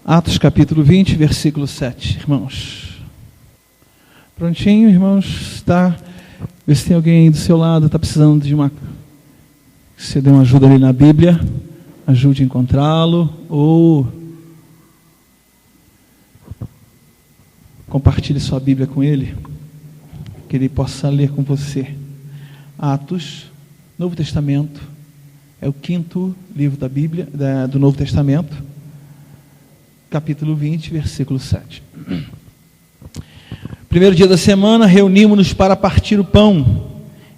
Atos capítulo 20, versículo 7, irmãos. Prontinho, irmãos? Tá? Vê se tem alguém aí do seu lado, está precisando de uma... Você dê uma ajuda ali na Bíblia, ajude a encontrá-lo, ou compartilhe sua Bíblia com ele, que ele possa ler com você. Atos, Novo Testamento, é o 5º livro da Bíblia, do Novo Testamento, capítulo 20, versículo 7. Primeiro dia da semana, reunimos-nos para partir o pão,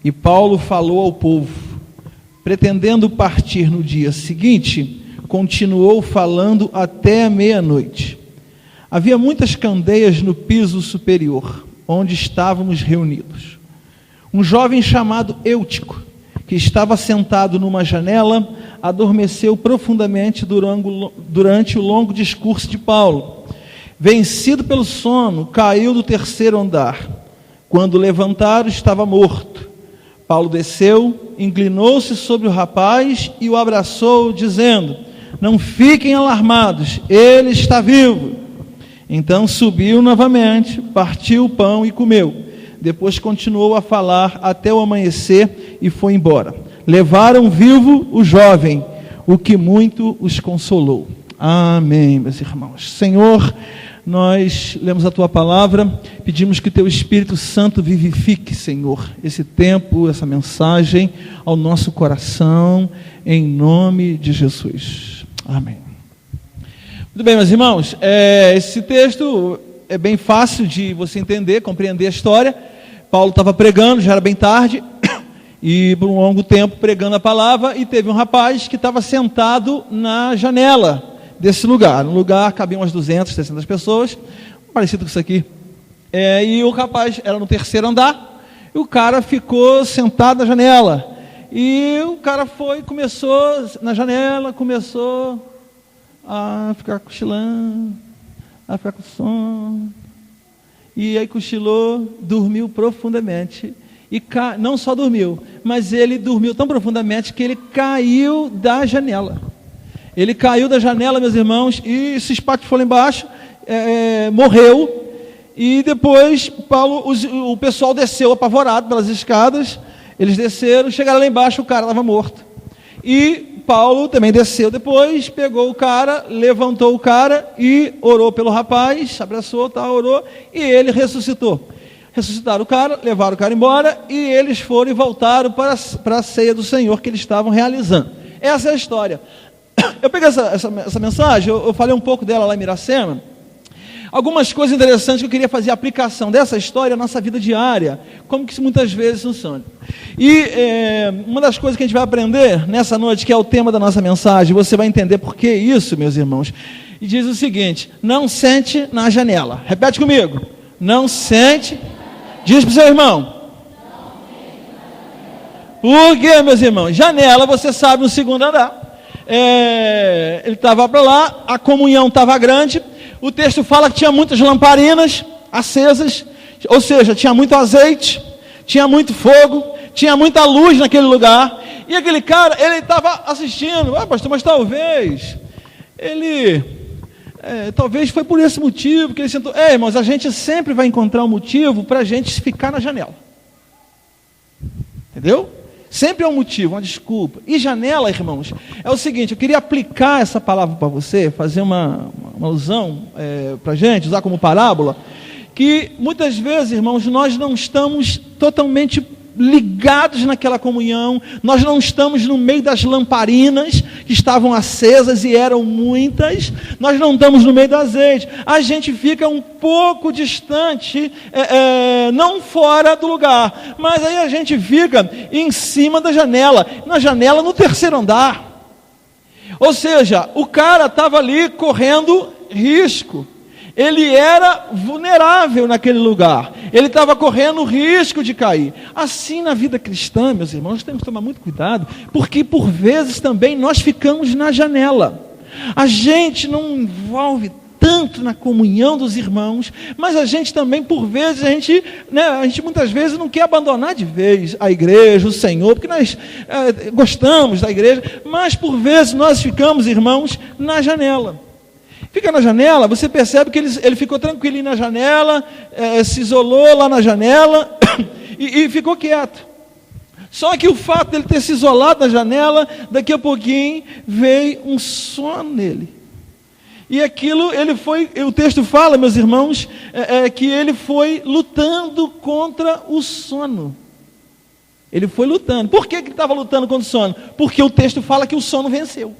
e Paulo falou ao povo. Pretendendo partir no dia seguinte, continuou falando até a meia-noite. Havia muitas candeias no piso superior, onde estávamos reunidos. Um jovem chamado Eutico, que estava sentado numa janela, adormeceu profundamente durante o longo discurso de Paulo. Vencido pelo sono, caiu do 3º andar. Quando levantaram, estava morto. Paulo desceu, inclinou-se sobre o rapaz e o abraçou, dizendo: não fiquem alarmados, ele está vivo. Então subiu novamente, partiu o pão e comeu. Depois continuou a falar até o amanhecer e foi embora. Levaram vivo o jovem, o que muito os consolou. Amém, meus irmãos. Senhor, nós lemos a Tua palavra, pedimos que Teu Espírito Santo vivifique, Senhor, esse tempo, essa mensagem ao nosso coração, em nome de Jesus. Amém. Muito bem, meus irmãos, esse texto é bem fácil de você entender, compreender a história. Paulo estava pregando, já era bem tarde, e por um longo tempo pregando a palavra, e teve um rapaz que estava sentado na janela desse lugar. No lugar cabiam umas 200, 300 pessoas, parecido com isso aqui. E o rapaz era no 3º andar, e o cara ficou sentado na janela. E o cara começou na janela, começou a ficar cochilando, a ficar com sono. E aí cochilou, dormiu profundamente. E não só dormiu, mas ele dormiu tão profundamente que ele caiu da janela. Ele caiu da janela, meus irmãos, e se espatifou lá embaixo, morreu. E depois o pessoal desceu apavorado pelas escadas. Eles desceram, chegaram lá embaixo, o cara estava morto. E Paulo também desceu depois, pegou o cara, levantou o cara e orou pelo rapaz, abraçou, orou, e ele ressuscitou. Ressuscitaram o cara, levaram o cara embora, e eles foram e voltaram para a ceia do Senhor que eles estavam realizando. Essa é a história. Eu peguei essa mensagem, eu falei um pouco dela lá em Miracema. Algumas coisas interessantes que eu queria fazer a aplicação dessa história à nossa vida diária, como que isso muitas vezes funciona. E uma das coisas que a gente vai aprender nessa noite, que é o tema da nossa mensagem, você vai entender por que isso, meus irmãos. E diz o seguinte: não sente na janela. Repete comigo. Não sente. Diz para o seu irmão. Por quê, meus irmãos? Janela, você sabe, no 2º andar. Ele estava para lá, a comunhão estava grande. O texto fala que tinha muitas lamparinas acesas, ou seja, tinha muito azeite, tinha muito fogo, tinha muita luz naquele lugar. E aquele cara, ele estava assistindo. Pastor, mas talvez talvez foi por esse motivo que ele sentou. Irmãos, a gente sempre vai encontrar um motivo para a gente ficar na janela. Entendeu? Sempre é um motivo, uma desculpa. E janela, irmãos, é o seguinte: eu queria aplicar essa palavra para você, fazer uma alusão para a gente, usar como parábola, que muitas vezes, irmãos, nós não estamos totalmente ligados naquela comunhão, nós não estamos no meio das lamparinas que estavam acesas e eram muitas, nós não estamos no meio do azeite, a gente fica um pouco distante, não fora do lugar, mas aí a gente fica em cima da janela, na janela no 3º andar. Ou seja, o cara estava ali correndo risco. Ele era vulnerável naquele lugar. Ele estava correndo risco de cair. Assim na vida cristã, meus irmãos, nós temos que tomar muito cuidado, porque por vezes também nós ficamos na janela. A gente não envolve tanto na comunhão dos irmãos, mas a gente também, por vezes, a gente muitas vezes não quer abandonar de vez a igreja, o Senhor, porque nós gostamos da igreja, mas por vezes nós ficamos, irmãos, na janela. Fica na janela, você percebe que ele ficou tranquilinho na janela, se isolou lá na janela e ficou quieto. Só que o fato dele ter se isolado na janela, daqui a pouquinho veio um sono nele. E aquilo, o texto fala, meus irmãos, que ele foi lutando contra o sono. Ele foi lutando. Por que ele estava lutando contra o sono? Porque o texto fala que o sono venceu.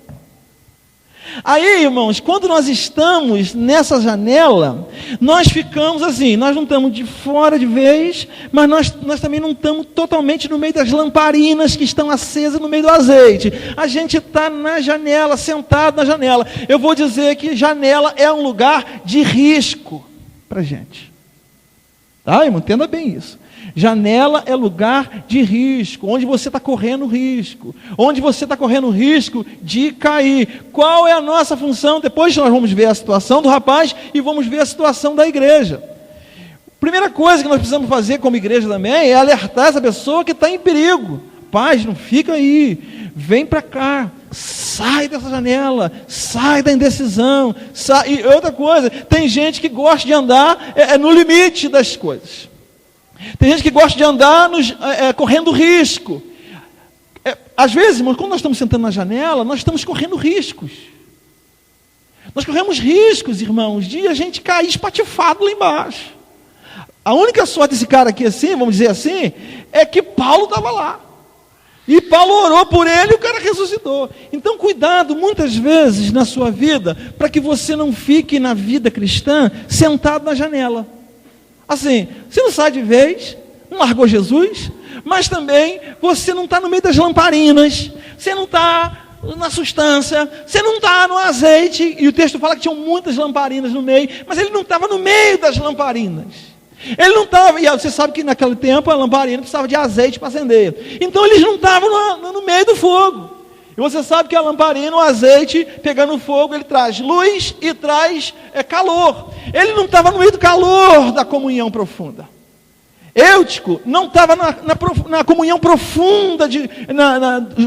Aí, irmãos, quando nós estamos nessa janela, nós ficamos assim, nós não estamos de fora de vez, mas nós também não estamos totalmente no meio das lamparinas que estão acesas no meio do azeite. A gente está na janela, sentado na janela. Eu vou dizer que janela é um lugar de risco para a gente. Tá, irmão? Entenda bem isso. Janela é lugar de risco, onde você está correndo risco, onde você está correndo risco de cair. Qual é a nossa função? Depois nós vamos ver a situação do rapaz e vamos ver a situação da igreja. Primeira coisa que nós precisamos fazer como igreja também é alertar essa pessoa que está em perigo. Paz, não fica aí, vem para cá, sai dessa janela, sai da indecisão. E outra coisa, tem gente que gosta de andar no limite das coisas. Tem gente que gosta de andar correndo risco. Às vezes, irmãos, quando nós estamos sentando na janela, nós estamos correndo riscos. Nós corremos riscos, irmãos, de a gente cair espatifado lá embaixo. A única sorte desse cara aqui, assim, vamos dizer assim, é que Paulo estava lá. E Paulo orou por ele e o cara ressuscitou. Então, cuidado, muitas vezes, na sua vida, para que você não fique na vida cristã sentado na janela. Assim, você não sai de vez, não largou Jesus, mas também você não está no meio das lamparinas, você não está na substância, você não está no azeite, e o texto fala que tinham muitas lamparinas no meio, mas ele não estava no meio das lamparinas. Ele não estava, e você sabe que naquele tempo a lamparina precisava de azeite para acender. Então eles não estavam no meio do fogo. E você sabe que a lamparina, o azeite, pegando fogo, ele traz luz e traz calor. Ele não estava no meio do calor da comunhão profunda. Eutico não estava na comunhão profunda,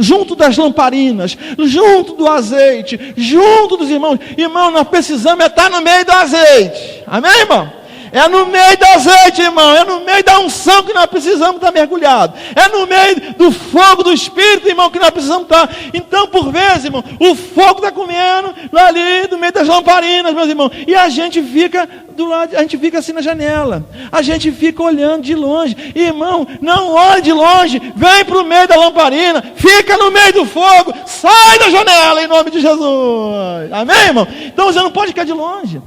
junto das lamparinas, junto do azeite, junto dos irmãos. Irmão, nós precisamos estar no meio do azeite. Amém, irmão? É no meio do azeite, irmão. É no meio da unção que nós precisamos estar mergulhados. É no meio do fogo do Espírito, irmão, que nós precisamos estar. Então, por vezes, irmão, o fogo está comendo lá ali, no meio das lamparinas, meus irmãos. E a gente fica do lado, a gente fica assim na janela. A gente fica olhando de longe. Irmão, não olhe de longe. Vem para o meio da lamparina. Fica no meio do fogo. Sai da janela, em nome de Jesus. Amém, irmão? Então, você não pode ficar de longe.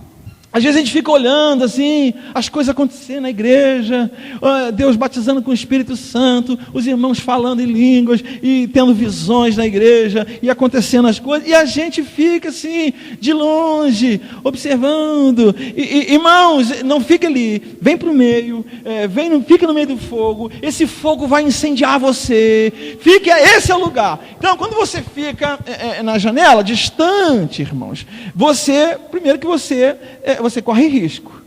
Às vezes a gente fica olhando assim, as coisas acontecendo na igreja, Deus batizando com o Espírito Santo, os irmãos falando em línguas, e tendo visões na igreja, e acontecendo as coisas, e a gente fica assim, de longe, observando. Irmãos, não fica ali, vem para o meio, fica no meio do fogo, esse fogo vai incendiar você, esse é o lugar. Então, quando você fica na janela, distante, irmãos, primeiro que você corre risco.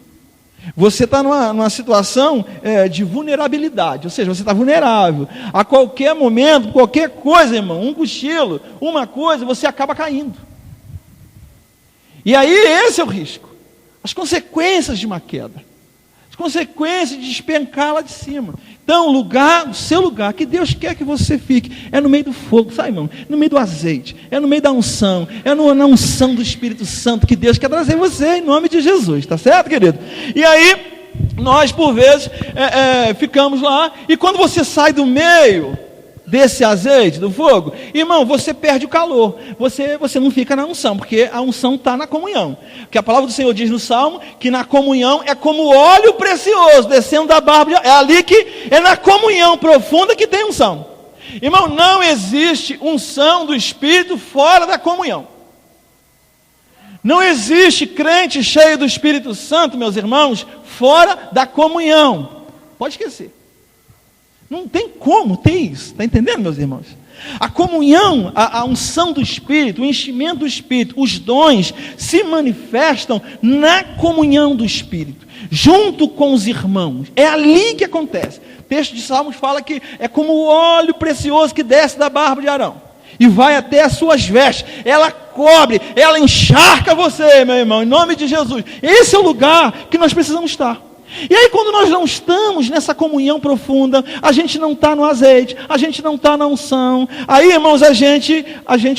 Você está numa situação de vulnerabilidade, ou seja, você está vulnerável. A qualquer momento, qualquer coisa, irmão, um cochilo, uma coisa, você acaba caindo. E aí esse é o risco. As consequências de uma queda. As consequências de despencar lá de cima. Então, o seu lugar, que Deus quer que você fique, é no meio do fogo, sabe, irmão? No meio do azeite, é no meio da unção, é na unção do Espírito Santo que Deus quer trazer você, em nome de Jesus, tá certo, querido? E aí, nós, por vezes, ficamos lá, e quando você sai do meio desse azeite, do fogo, irmão, você perde o calor, você não fica na unção, porque a unção está na comunhão, porque a palavra do Senhor diz no Salmo, que na comunhão é como óleo precioso, descendo da barba, é ali que, é na comunhão profunda que tem unção. Irmão, não existe unção do Espírito fora da comunhão. Não existe crente cheio do Espírito Santo, meus irmãos, fora da comunhão. Pode esquecer. Não tem como ter isso, está entendendo, meus irmãos? A comunhão, a unção do Espírito, o enchimento do Espírito, os dons se manifestam na comunhão do Espírito, junto com os irmãos. É ali que acontece. O texto de Salmos fala que é como o óleo precioso que desce da barba de Arão. e vai até as suas vestes, ela cobre, ela encharca você, meu irmão, em nome de Jesus. Esse é o lugar que nós precisamos estar. E aí, quando nós não estamos nessa comunhão profunda, a gente não está no azeite, a gente não está na unção, aí, irmãos, a gente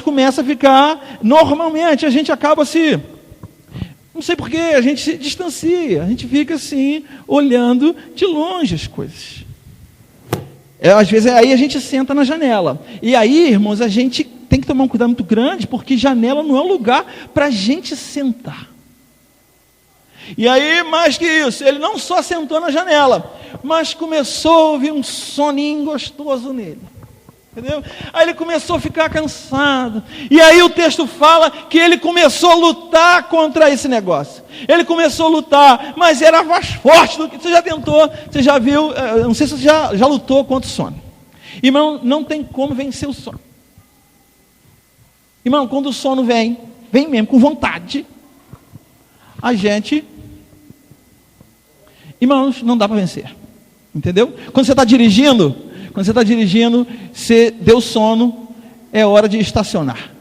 começa a ficar, normalmente, a gente acaba se, não sei porquê, a gente se distancia, a gente fica assim, olhando de longe as coisas. Às vezes, aí a gente senta na janela, e aí, irmãos, a gente tem que tomar um cuidado muito grande, porque janela não é um lugar para a gente sentar. E aí, mais que isso, ele não só sentou na janela, mas começou a ouvir um soninho gostoso nele. Entendeu? Aí ele começou a ficar cansado. E aí o texto fala que ele começou a lutar contra esse negócio. Ele começou a lutar, mas era mais forte do que... Você já tentou, você já viu, não sei se você já lutou contra o sono. Irmão, não tem como vencer o sono. Irmão, quando o sono vem mesmo com vontade, a gente... Irmãos, não dá para vencer, entendeu? Quando você está dirigindo, você deu sono, é hora de estacionar,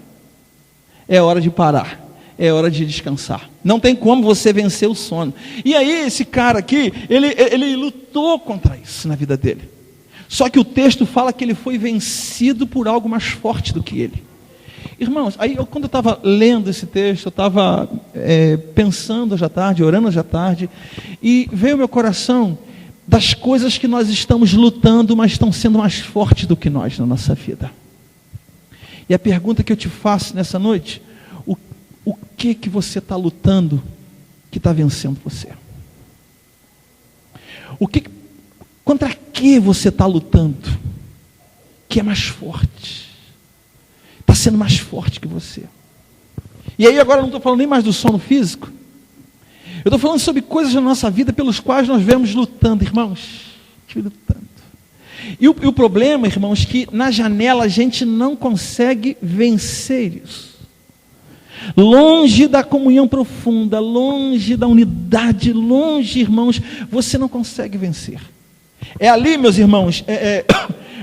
é hora de parar, é hora de descansar. Não tem como você vencer o sono. E aí esse cara aqui, ele lutou contra isso na vida dele. Só que o texto fala que ele foi vencido por algo mais forte do que ele. Irmãos, aí quando eu estava lendo esse texto, eu estava pensando hoje à tarde, orando hoje à tarde, e veio ao meu coração das coisas que nós estamos lutando, mas estão sendo mais fortes do que nós na nossa vida. E a pergunta que eu te faço nessa noite, o que você está lutando que está vencendo você? Contra que você está lutando que é mais forte? Está sendo mais forte que você. E aí agora eu não estou falando nem mais do sono físico. Eu estou falando sobre coisas na nossa vida pelos quais nós vemos lutando, irmãos. Lutando. E o problema, irmãos, é que na janela a gente não consegue vencer isso. Longe da comunhão profunda, longe da unidade, longe, irmãos, você não consegue vencer. É ali, meus irmãos,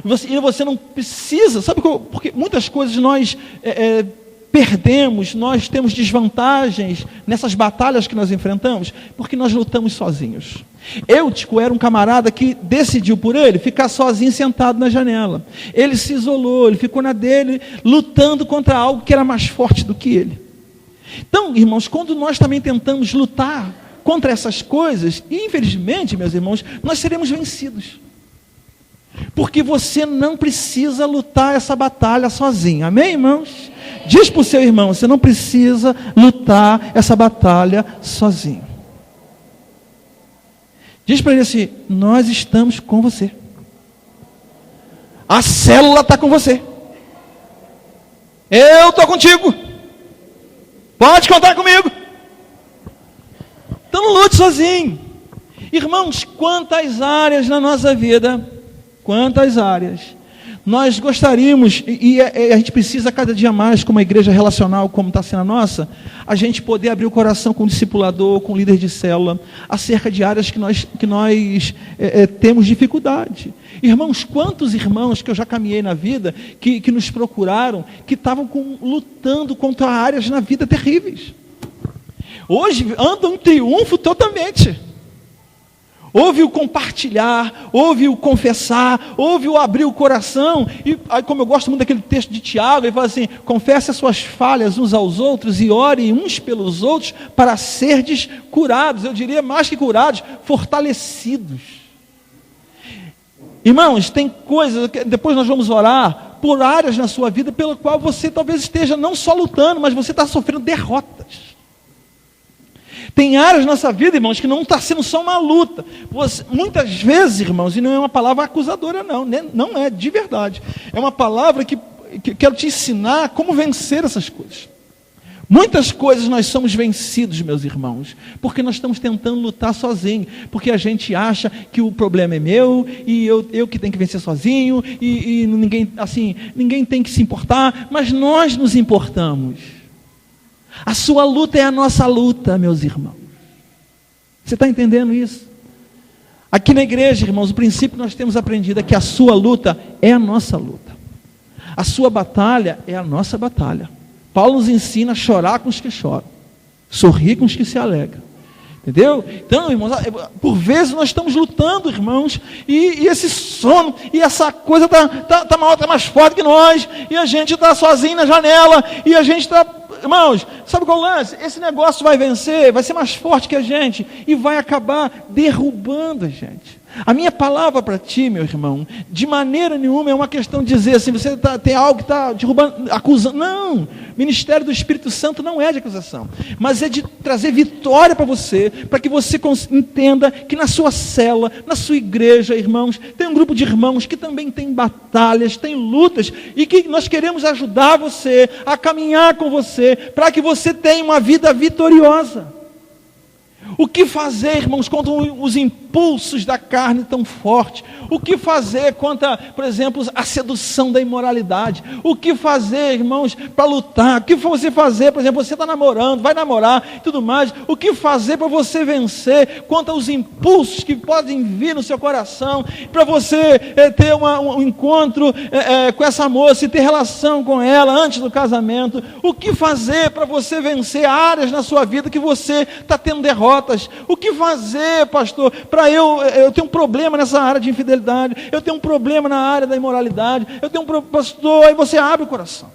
você não precisa, sabe, porque muitas coisas nós perdemos, nós temos desvantagens nessas batalhas que nós enfrentamos, porque nós lutamos sozinhos. Eutico era um camarada que decidiu por ele ficar sozinho sentado na janela. Ele se isolou, ele ficou na dele, lutando contra algo que era mais forte do que ele. Então, irmãos, quando nós também tentamos lutar contra essas coisas, infelizmente, meus irmãos, nós seremos vencidos. Porque você não precisa lutar essa batalha sozinho. Amém, irmãos? Diz para o seu irmão, você não precisa lutar essa batalha sozinho. Diz para ele assim, nós estamos com você. A célula está com você. Eu estou contigo. Pode contar comigo. Então não lute sozinho. Irmãos, quantas áreas na nossa vida, quantas áreas nós gostaríamos, e a gente precisa cada dia mais, como uma igreja relacional, como está sendo a nossa, a gente poder abrir o coração com o discipulador, com o líder de célula, acerca de áreas que nós temos dificuldade. Irmãos, quantos irmãos que eu já caminhei na vida, que nos procuraram, que estavam lutando contra áreas na vida terríveis. Hoje andam em triunfo totalmente. Houve o compartilhar, houve o confessar, houve o abrir o coração. E aí, como eu gosto muito daquele texto de Tiago, ele fala assim, confesse as suas falhas uns aos outros e ore uns pelos outros para serdes curados. Eu diria mais que curados, fortalecidos. Irmãos, tem coisas, depois nós vamos orar por áreas na sua vida pela qual você talvez esteja não só lutando, mas você está sofrendo derrotas. Tem áreas na nossa vida, irmãos, que não está sendo só uma luta. Muitas vezes, irmãos, e não é uma palavra acusadora, não é de verdade. É uma palavra que quero te ensinar como vencer essas coisas. Muitas coisas nós somos vencidos, meus irmãos, porque nós estamos tentando lutar sozinhos, porque a gente acha que o problema é meu, e eu que tenho que vencer sozinho, e ninguém tem que se importar, mas nós nos importamos. A sua luta é a nossa luta, meus irmãos. Você está entendendo isso? Aqui na igreja, irmãos, o princípio que nós temos aprendido é que a sua luta é a nossa luta. A sua batalha é a nossa batalha. Paulo nos ensina a chorar com os que choram, sorrir com os que se alegram. Entendeu? Então, irmãos, por vezes nós estamos lutando, irmãos, e esse sono, e essa coisa tá mais forte que nós, e a gente está sozinho na janela, e a gente está... Irmãos, sabe qual é o lance? Esse negócio vai vencer, vai ser mais forte que a gente, e vai acabar derrubando a gente. A minha palavra para ti, meu irmão, de maneira nenhuma é uma questão de dizer assim, você tem algo que está derrubando, acusando. Não, o ministério do Espírito Santo não é de acusação, mas é de trazer vitória para você, para que você entenda que na sua célula, na sua igreja, irmãos, tem um grupo de irmãos que também tem batalhas, tem lutas, e que nós queremos ajudar você, a caminhar com você, para que você tenha uma vida vitoriosa. O que fazer, irmãos, contra os impulsos da carne tão forte? O que fazer contra, por exemplo, a sedução da imoralidade? O que fazer, irmãos, para lutar? O que você fazer, por exemplo, você está namorando, vai namorar e tudo mais. O que fazer para você vencer contra os impulsos que podem vir no seu coração? Para você ter um encontro com essa moça e ter relação com ela antes do casamento? O que fazer para você vencer áreas na sua vida que você está tendo derrota? O que fazer, pastor, para eu tenho um problema nessa área de infidelidade, eu tenho um problema na área da imoralidade, eu tenho um problema, pastor, aí você abre o coração,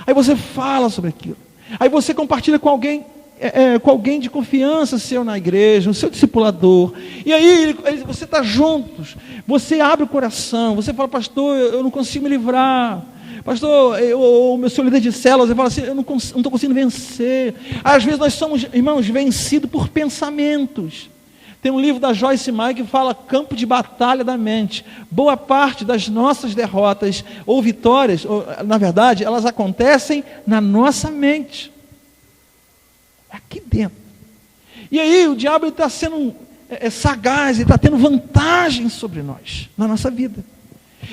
aí você fala sobre aquilo, aí você compartilha com alguém de confiança seu na igreja, o seu discipulador, e aí você está juntos, você abre o coração, você fala, pastor, eu não consigo me livrar. Pastor, o meu seu líder de células, ele fala assim, eu não estou conseguindo vencer. Às vezes nós somos, irmãos, vencidos por pensamentos. Tem um livro da Joyce Meyer que fala campo de batalha da mente. Boa parte das nossas derrotas ou vitórias, na verdade, elas acontecem na nossa mente. Aqui dentro. E aí o diabo está sendo sagaz, ele está tendo vantagem sobre nós, na nossa vida.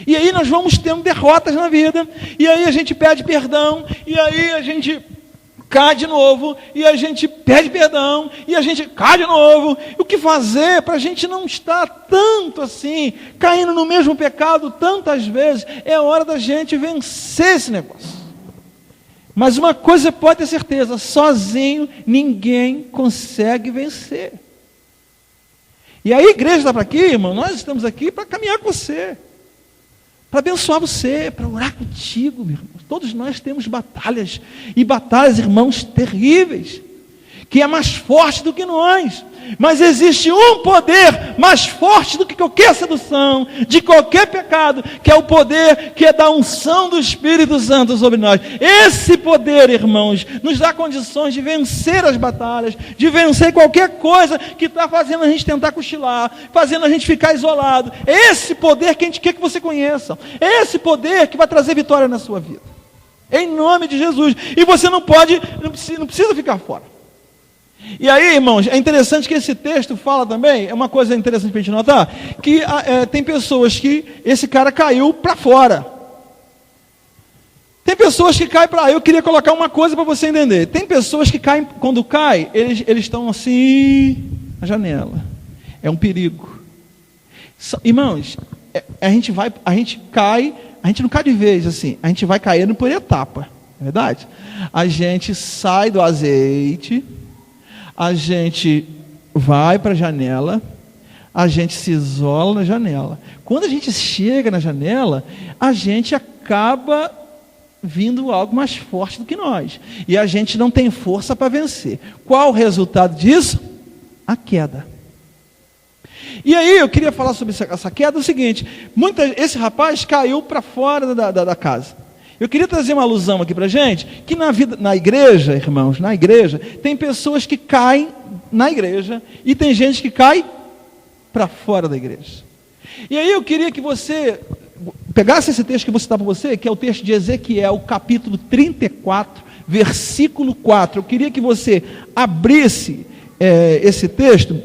E aí nós vamos tendo derrotas na vida, e aí a gente pede perdão, e aí a gente cai de novo, e a gente pede perdão, e a gente cai de novo. O que fazer para a gente não estar tanto assim, caindo no mesmo pecado tantas vezes? É hora da gente vencer esse negócio. Mas uma coisa você pode ter certeza, sozinho ninguém consegue vencer. E a igreja está para aqui, irmão, nós estamos aqui para caminhar com você, para abençoar você, para orar contigo, meu irmão. Todos nós temos batalhas, e batalhas, irmãos, terríveis, que é mais forte do que nós, mas existe um poder mais forte do que qualquer sedução, de qualquer pecado, que é o poder que é da unção do Espírito Santo sobre nós. Esse poder, irmãos, nos dá condições de vencer as batalhas, de vencer qualquer coisa que está fazendo a gente tentar cochilar, fazendo a gente ficar isolado. Esse poder que a gente quer que você conheça, esse poder que vai trazer vitória na sua vida, em nome de Jesus. E você não precisa ficar fora. E aí, irmãos, é interessante que esse texto fala também, é uma coisa interessante para a gente notar, que tem pessoas que esse cara caiu para fora. Tem pessoas que caem para... Eu queria colocar uma coisa para você entender. Tem pessoas que caem, quando caem, eles estão assim, na janela. É um perigo. Irmãos, a gente não cai de vez assim, a gente vai caindo por etapa, é verdade? A gente sai do azeite, a gente vai para a janela, a gente se isola na janela. Quando a gente chega na janela, a gente acaba vindo algo mais forte do que nós. E a gente não tem força para vencer. Qual o resultado disso? A queda. E aí eu queria falar sobre essa queda, o seguinte, esse rapaz caiu para fora da casa. Eu queria trazer uma alusão aqui para a gente, que na igreja, irmãos, na igreja, tem pessoas que caem na igreja, e tem gente que cai para fora da igreja. E aí eu queria que você pegasse esse texto que eu vou citar para você, que é o texto de Ezequiel, capítulo 34, versículo 4. Eu queria que você abrisse esse texto.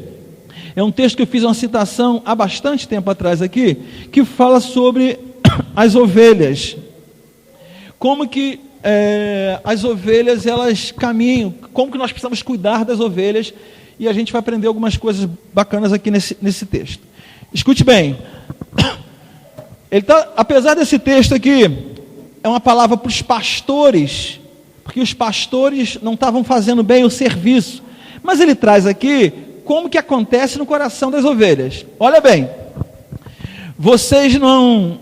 É um texto que eu fiz uma citação há bastante tempo atrás aqui, que fala sobre as ovelhas. Como que as ovelhas, elas caminham, como que nós precisamos cuidar das ovelhas, e a gente vai aprender algumas coisas bacanas aqui nesse texto. Escute bem, apesar desse texto aqui é uma palavra para os pastores, porque os pastores não estavam fazendo bem o serviço. Mas ele traz aqui como que acontece no coração das ovelhas. Olha bem, vocês não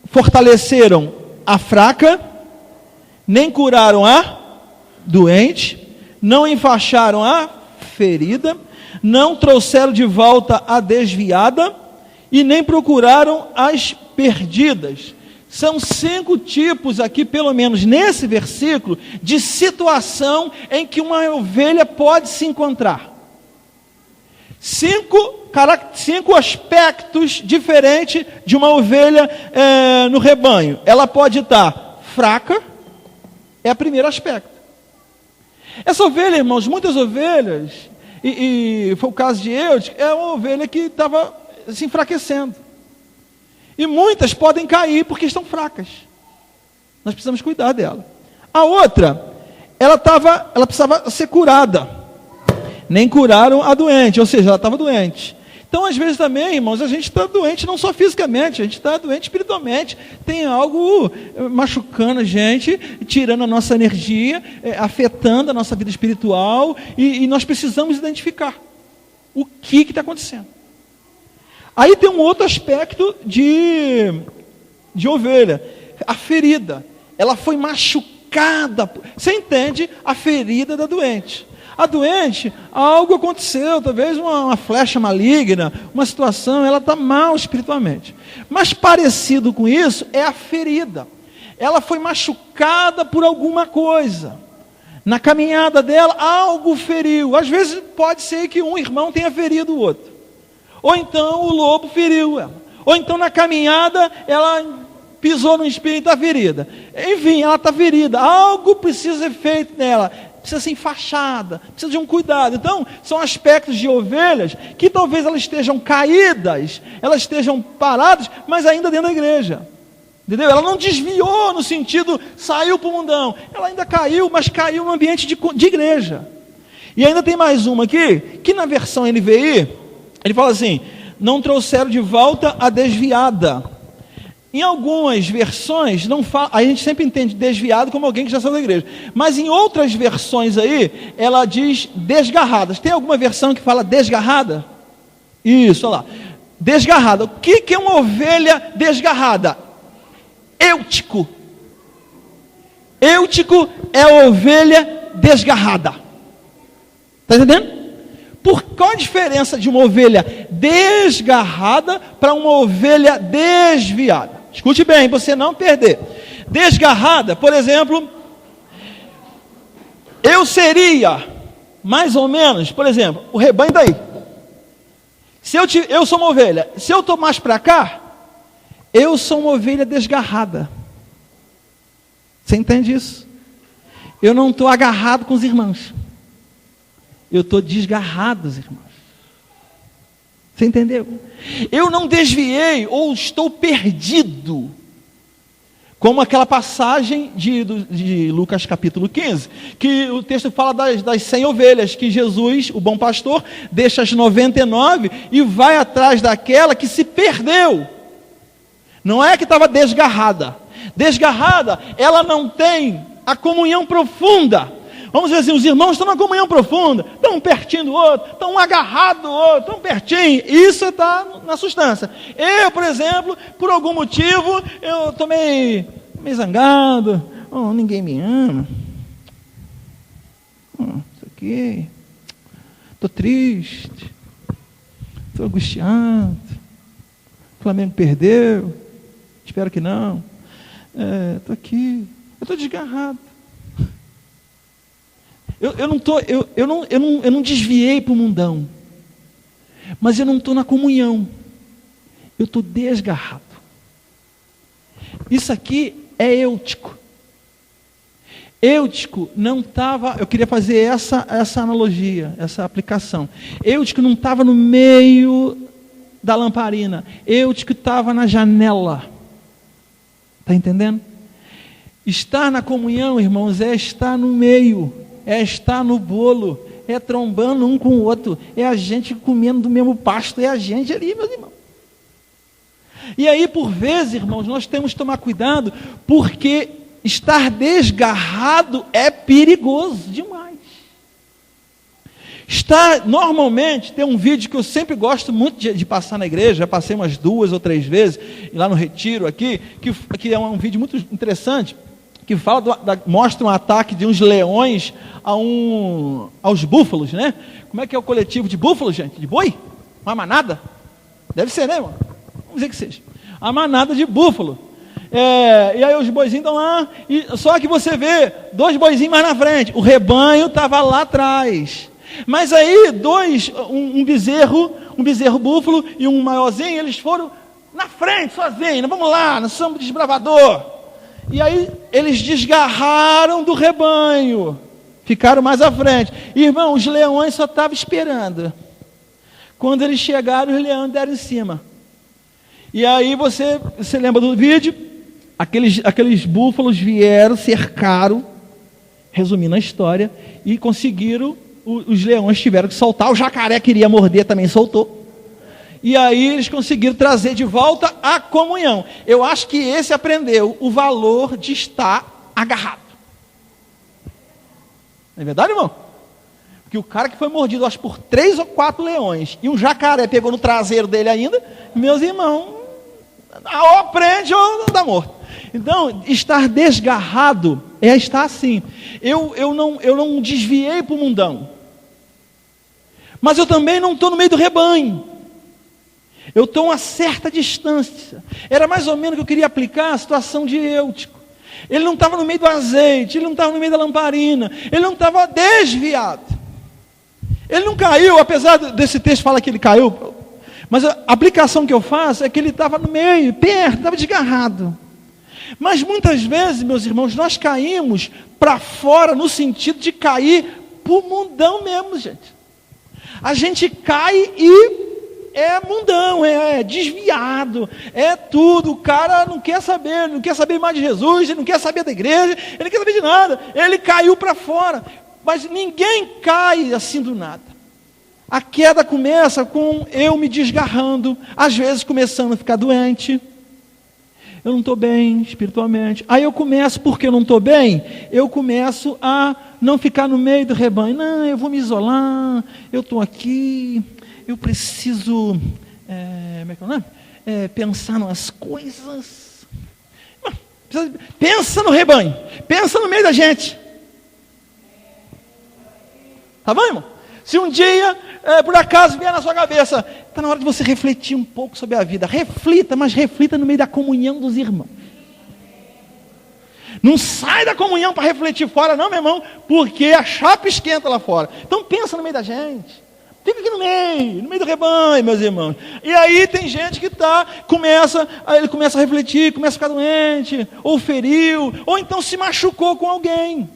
fortaleceram a fraca, nem curaram a doente, não enfaixaram a ferida, não trouxeram de volta a desviada e nem procuraram as perdidas. São 5 tipos aqui, pelo menos nesse versículo, de situação em que uma ovelha pode se encontrar. 5 aspectos diferentes de uma ovelha no rebanho. Ela pode estar fraca, é o primeiro aspecto. Essa ovelha, irmãos, muitas ovelhas, e foi o caso de Eutico, é uma ovelha que estava se enfraquecendo. E muitas podem cair porque estão fracas. Nós precisamos cuidar dela. A outra, ela precisava ser curada. Nem curaram a doente, ou seja, ela estava doente. Então, às vezes também, irmãos, a gente está doente não só fisicamente, a gente está doente espiritualmente. Tem algo machucando a gente, tirando a nossa energia, afetando a nossa vida espiritual, e nós precisamos identificar o que está acontecendo. Aí tem um outro aspecto de ovelha, a ferida. Ela foi machucada. Você entende a ferida da doente? A doente, algo aconteceu, talvez uma flecha maligna, uma situação, ela está mal espiritualmente. Mas parecido com isso é a ferida. Ela foi machucada por alguma coisa. Na caminhada dela, algo feriu. Às vezes pode ser que um irmão tenha ferido o outro. Ou então o lobo feriu ela. Ou então na caminhada ela pisou no espinho e está ferida. Enfim, ela está ferida. Algo precisa ser feito nela. Precisa ser enfaixada. Precisa de um cuidado. Então, são aspectos de ovelhas que talvez elas estejam caídas, elas estejam paradas, mas ainda dentro da igreja. Entendeu? Ela não desviou no sentido, saiu para o mundão. Ela ainda caiu, mas caiu no ambiente de igreja. E ainda tem mais uma aqui, que na versão NVI, ele fala assim, não trouxeram de volta a desviada. Em algumas versões, não fala, a gente sempre entende desviado como alguém que já saiu da igreja. Mas em outras versões aí, ela diz desgarradas. Tem alguma versão que fala desgarrada? Isso, olha lá. Desgarrada. O que é uma ovelha desgarrada? Eutico. Eutico é a ovelha desgarrada. Está entendendo? Qual a diferença de uma ovelha desgarrada para uma ovelha desviada? Escute bem, você não perder. Desgarrada, por exemplo, eu seria, mais ou menos, por exemplo, o rebanho daí. Eu sou uma ovelha, se eu estou mais para cá, eu sou uma ovelha desgarrada. Você entende isso? Eu não estou agarrado com os irmãos. Eu estou desgarrado, irmãos. Você entendeu? Eu não desviei ou estou perdido. Como aquela passagem de Lucas capítulo 15, que o texto fala das 100 ovelhas, que Jesus, o bom pastor, deixa as 99 e vai atrás daquela que se perdeu. Não é que estava desgarrada. Desgarrada, ela não tem a comunhão profunda. Vamos dizer assim, os irmãos estão na comunhão profunda, estão um pertinho do outro, estão um agarrado do outro, estão pertinho. Isso está na substância. Eu, por exemplo, por algum motivo, eu estou meio zangado, ninguém me ama. Isso aqui, estou triste, estou angustiado, o Flamengo perdeu, espero que não. Estou aqui, eu estou desgarrado. Eu não desviei para o mundão, mas eu não estou na comunhão, eu estou desgarrado. Isso aqui é eutico. Eutico não estava, eu queria fazer essa analogia, essa aplicação. Eutico não estava no meio da lamparina, eutico estava na janela. Está entendendo? Estar na comunhão, irmãos, é estar no meio. É estar no bolo, é trombando um com o outro, é a gente comendo do mesmo pasto, é a gente ali, meus irmãos. E aí, por vezes, irmãos, nós temos que tomar cuidado, porque estar desgarrado é perigoso demais. Normalmente, tem um vídeo que eu sempre gosto muito de passar na igreja, já passei umas 2 ou 3 vezes, lá no retiro aqui, que é um vídeo muito interessante, que fala mostra um ataque de uns leões aos búfalos, né? Como é que é o coletivo de búfalos, gente? De boi? Uma manada? Deve ser, né, irmão? Vamos dizer que seja. A manada de búfalo. E aí os boizinhos estão lá, só que você vê 2 boizinhos mais na frente, o rebanho estava lá atrás. Mas aí um bezerro búfalo e um maiorzinho, eles foram na frente sozinhos, vamos lá, nós somos desbravador. E aí eles desgarraram do rebanho, ficaram mais à frente. Irmão, os leões só estavam esperando. Quando eles chegaram, os leões deram em cima. E aí você lembra do vídeo? Aqueles búfalos vieram, cercaram, resumindo a história, e conseguiram. Os leões tiveram que soltar, o jacaré queria morder, também soltou. E aí eles conseguiram trazer de volta a comunhão. Eu acho que esse aprendeu o valor de estar agarrado. Não é verdade, irmão? Porque o cara que foi mordido, acho, por 3 ou 4 leões, e um jacaré pegou no traseiro dele ainda, meus irmãos, ou aprende ou dá morto. Então, estar desgarrado é estar assim. Eu não desviei para o mundão. Mas eu também não estou no meio do rebanho. Eu estou a uma certa distância. Era mais ou menos o que eu queria aplicar a situação de Eutico. Ele não estava no meio do azeite, ele não estava no meio da lamparina, ele não estava desviado. Ele não caiu, apesar desse texto falar que ele caiu, mas a aplicação que eu faço é que ele estava no meio, perto, estava desgarrado. Mas muitas vezes, meus irmãos, nós caímos para fora no sentido de cair para o mundão mesmo, gente. A gente cai e é mundão, é desviado, é tudo. O cara não quer saber mais de Jesus, ele não quer saber da igreja, ele não quer saber de nada. Ele caiu para fora. Mas ninguém cai assim do nada. A queda começa com eu me desgarrando, às vezes começando a ficar doente. Eu não estou bem espiritualmente. Aí eu começo, porque eu não estou bem, eu começo a não ficar no meio do rebanho. Não, eu vou me isolar, eu estou aqui, eu preciso, como é que é o nome? Pensar nas coisas. Pensa no rebanho, pensa no meio da gente. Tá bom, irmão? Se um dia, por acaso, vier na sua cabeça, está na hora de você refletir um pouco sobre a vida. Reflita, mas reflita no meio da comunhão dos irmãos. Não sai da comunhão para refletir fora, não, meu irmão, porque a chapa esquenta lá fora. Então pensa no meio da gente. Fica aqui no meio do rebanho, meus irmãos. E aí tem gente que ele começa a refletir, começa a ficar doente, ou feriu, ou então se machucou com alguém.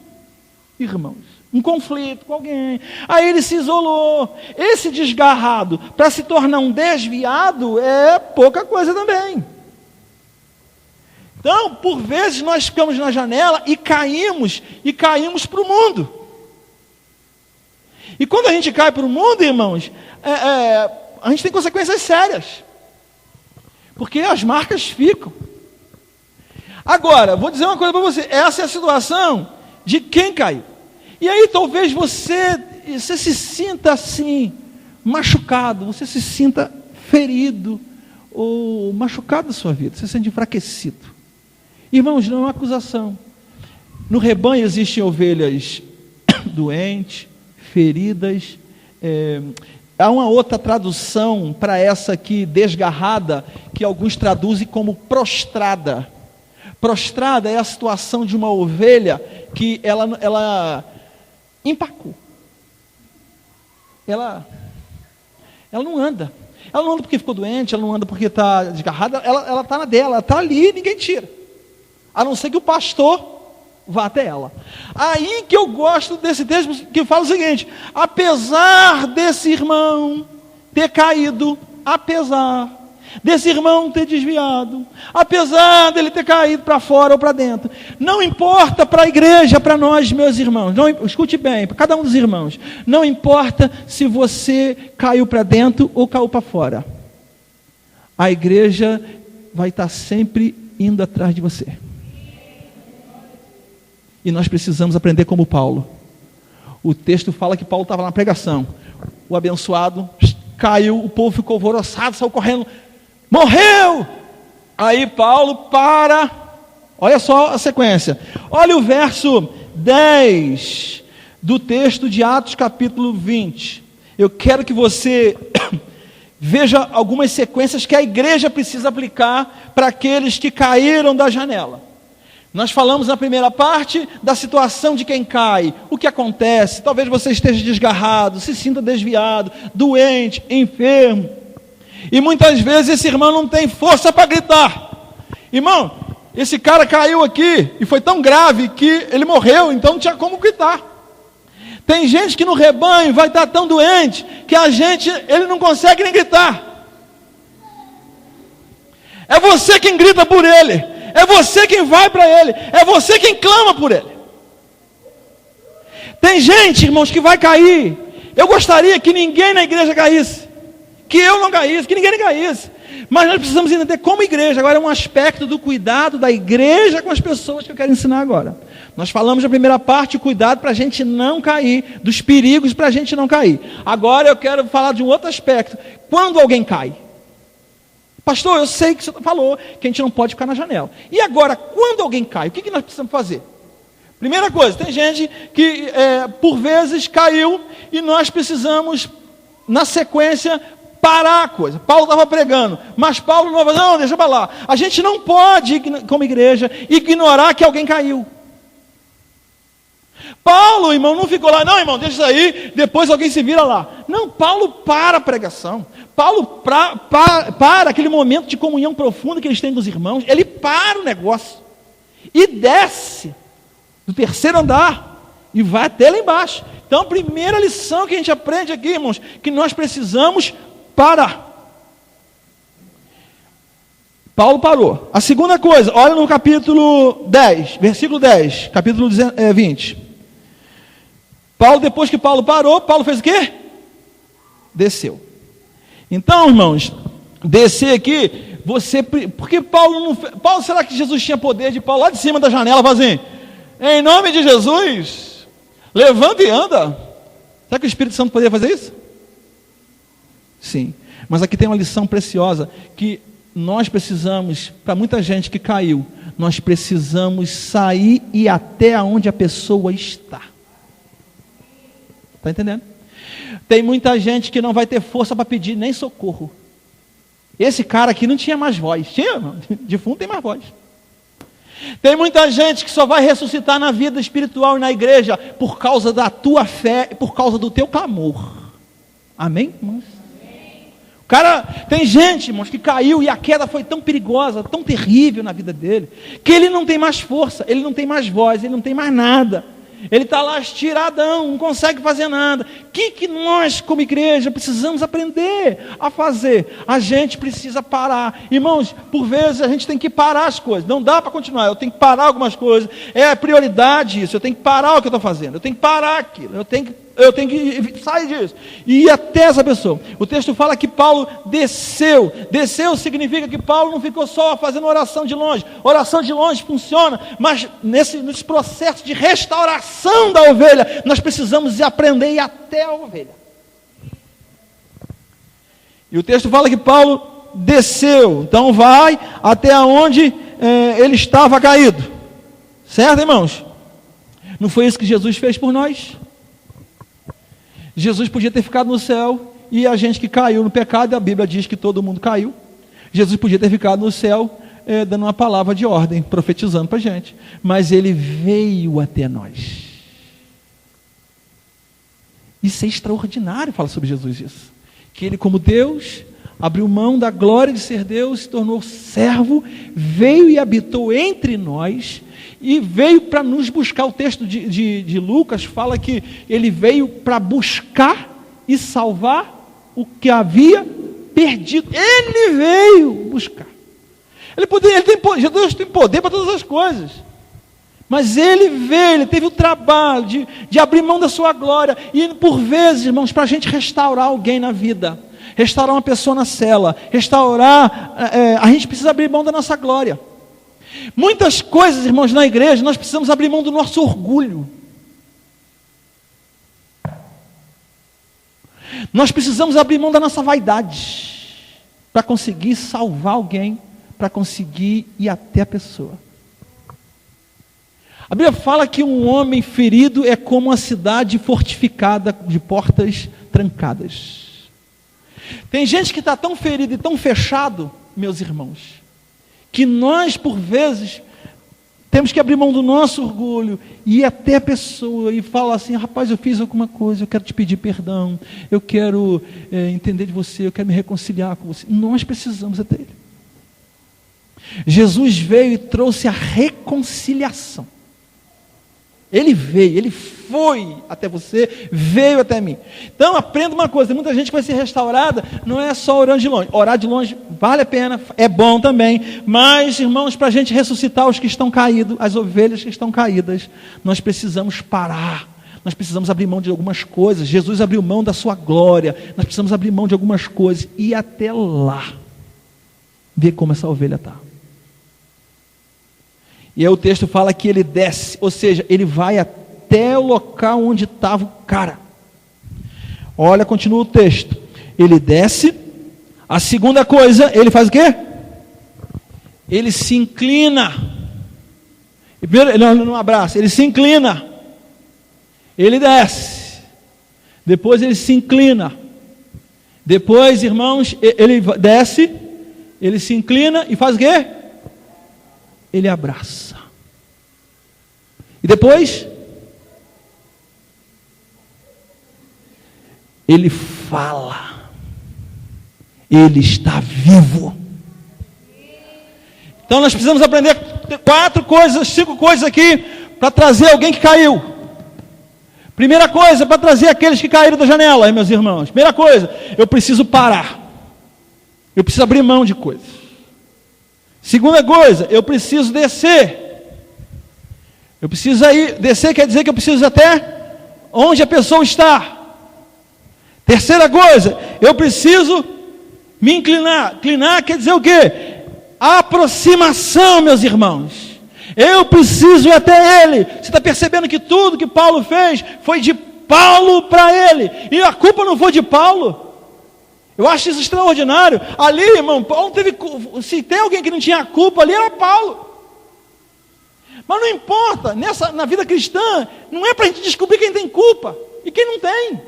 Irmãos. Um conflito com alguém, aí ele se isolou. Esse desgarrado, para se tornar um desviado, é pouca coisa também. Então, por vezes nós ficamos na janela e caímos para o mundo. E quando a gente cai para o mundo, irmãos, a gente tem consequências sérias, porque as marcas ficam. Agora, vou dizer uma coisa para você, essa é a situação de quem caiu. E aí talvez você se sinta assim, machucado, você se sinta ferido, ou machucado na sua vida, você se sente enfraquecido. Irmãos, não é uma acusação. No rebanho existem ovelhas doentes, feridas. Há uma outra tradução para essa aqui, desgarrada, que alguns traduzem como prostrada. Prostrada é a situação de uma ovelha que ela empacou. Ela não anda. Ela não anda porque ficou doente, ela não anda porque está desgarrada, ela está na dela, ela está ali e ninguém tira. A não ser que o pastor vá até ela. Aí que eu gosto desse texto que fala o seguinte: apesar desse irmão ter caído, apesar desse irmão ter desviado, apesar dele ter caído para fora ou para dentro, não importa para a igreja, para nós, meus irmãos, não, escute bem, para cada um dos irmãos, não importa se você caiu para dentro ou caiu para fora, a igreja vai estar sempre indo atrás de você. E nós precisamos aprender como Paulo. O texto fala que Paulo estava na pregação. O abençoado caiu, o povo ficou alvoroçado, saiu correndo. Morreu! Aí Paulo para. Olha só a sequência. Olha o verso 10 do texto de Atos capítulo 20. Eu quero que você veja algumas sequências que a igreja precisa aplicar para aqueles que caíram da janela. Nós falamos na primeira parte da situação de quem cai, o que acontece, talvez você esteja desgarrado, se sinta desviado, doente, enfermo, e muitas vezes esse irmão não tem força para gritar. Irmão, esse cara caiu aqui, e foi tão grave que ele morreu, então não tinha como gritar. Tem gente que no rebanho vai estar tão doente, que ele não consegue nem gritar. É você quem grita por ele, é você quem vai para ele, é você quem clama por ele. Tem gente, irmãos, que vai cair. Eu gostaria que ninguém na igreja caísse, que eu não caísse, que ninguém caísse. Mas nós precisamos entender como igreja. Agora é um aspecto do cuidado da igreja com as pessoas que eu quero ensinar agora. Nós falamos na primeira parte o cuidado para a gente não cair, dos perigos para a gente não cair. Agora eu quero falar de um outro aspecto. Quando alguém cai, pastor, eu sei que você falou que a gente não pode ficar na janela. E agora, quando alguém cai, o que nós precisamos fazer? Primeira coisa, tem gente que por vezes caiu e nós precisamos, na sequência, parar a coisa. Paulo estava pregando, mas Paulo não, deixa para lá. A gente não pode, como igreja, ignorar que alguém caiu. Paulo, irmão, não ficou lá, não, irmão, deixa isso aí, depois alguém se vira lá. Não, Paulo para a pregação. Paulo para aquele momento de comunhão profunda que eles têm com os irmãos. Ele para o negócio e desce do terceiro andar e vai até lá embaixo. Então, a primeira lição que a gente aprende aqui, irmãos, que nós precisamos parar. Paulo parou. A segunda coisa, olha no capítulo 10, versículo 10, capítulo 20. Paulo, depois que Paulo parou, Paulo fez o quê? Desceu. Então, irmãos, descer aqui, porque Paulo não fez, Paulo, será que Jesus tinha poder de Paulo lá de cima da janela, fazer assim, em nome de Jesus, levanta e anda? Será que o Espírito Santo poderia fazer isso? Sim, mas aqui tem uma lição preciosa, que nós precisamos, para muita gente que caiu, nós precisamos sair e ir até onde a pessoa está. Está entendendo? Tem muita gente que não vai ter força para pedir nem socorro. Esse cara aqui não tinha mais voz. Tinha, defunto tem mais voz. Tem muita gente que só vai ressuscitar na vida espiritual e na igreja por causa da tua fé e por causa do teu clamor. Amém, irmãos? Cara, tem gente, irmãos, que caiu e a queda foi tão perigosa, tão terrível na vida dele, que ele não tem mais força, ele não tem mais voz, ele não tem mais nada. Ele está lá estiradão, não consegue fazer nada. O que nós, como igreja, precisamos aprender a fazer? A gente precisa parar. Irmãos, por vezes a gente tem que parar as coisas. Não dá para continuar, eu tenho que parar algumas coisas. É prioridade isso, eu tenho que parar o que eu estou fazendo. Eu tenho que parar aquilo, eu tenho que sair disso. E ir até essa pessoa. O texto fala que Paulo desceu. Desceu significa que Paulo não ficou só fazendo oração de longe. Oração de longe funciona, mas nesse processo de restauração da ovelha, nós precisamos aprender a ir até a ovelha. E o texto fala que Paulo desceu. Então vai até onde ele estava caído. Certo, irmãos? Não foi isso que Jesus fez por nós? Jesus podia ter ficado no céu, e a gente que caiu no pecado, a Bíblia diz que todo mundo caiu. Jesus podia ter ficado no céu, dando uma palavra de ordem, profetizando para a gente, mas ele veio até nós. Isso é extraordinário, fala sobre Jesus isso, que ele, como Deus, abriu mão da glória de ser Deus, se tornou servo, veio e habitou entre nós, e veio para nos buscar. O texto de Lucas fala que ele veio para buscar e salvar o que havia perdido. Ele veio buscar. Deus tem poder para todas as coisas. Mas ele veio, ele teve o trabalho de abrir mão da sua glória. E por vezes, irmãos, para a gente restaurar alguém na vida, restaurar uma pessoa na cela, a gente precisa abrir mão da nossa glória. Muitas coisas, irmãos, na igreja, nós precisamos abrir mão do nosso orgulho. Nós precisamos abrir mão da nossa vaidade, para conseguir salvar alguém, para conseguir ir até a pessoa. A Bíblia fala que um homem ferido é como uma cidade fortificada de portas trancadas. Tem gente que está tão ferido e tão fechado, meus irmãos, que nós, por vezes, temos que abrir mão do nosso orgulho e ir até a pessoa e falar assim: rapaz, eu fiz alguma coisa, eu quero te pedir perdão, eu quero entender de você, eu quero me reconciliar com você. Nós precisamos até Ele. Jesus veio e trouxe a reconciliação. Ele veio, Ele foi até você, veio até mim. Então aprenda uma coisa: tem muita gente que vai ser restaurada, não é só orando de longe. Orar de longe vale a pena, é bom também, mas, irmãos, para a gente ressuscitar os que estão caídos, as ovelhas que estão caídas, nós precisamos parar, nós precisamos abrir mão de algumas coisas. Jesus abriu mão da sua glória, nós precisamos abrir mão de algumas coisas, e ir até lá, ver como essa ovelha está. E aí o texto fala que ele desce, ou seja, ele vai até o local onde estava o cara. Olha, continua o texto. Ele desce. A segunda coisa, ele faz o quê? Ele se inclina. Primeiro, ele não abraça, ele se inclina. Ele desce. Depois ele se inclina. Depois, irmãos, ele desce, ele se inclina e faz o quê? Ele abraça. E depois, ele fala. Ele está vivo. Então nós precisamos aprender 5 coisas aqui para trazer alguém que caiu. Primeira coisa, para trazer aqueles que caíram da janela, meus irmãos. Primeira coisa, eu preciso parar. Eu preciso abrir mão de coisas. Segunda coisa, eu preciso descer. Eu preciso descer quer dizer que eu preciso ir até onde a pessoa está. Terceira coisa, eu preciso me inclinar. Inclinar quer dizer o quê? Aproximação, meus irmãos. Eu preciso ir até Ele. Você está percebendo que tudo que Paulo fez foi de Paulo para ele, e a culpa não foi de Paulo. Eu acho isso extraordinário. Ali, irmão, Paulo teve, se tem alguém que não tinha culpa ali, era Paulo. Mas não importa, na vida cristã, não é para a gente descobrir quem tem culpa e quem não tem.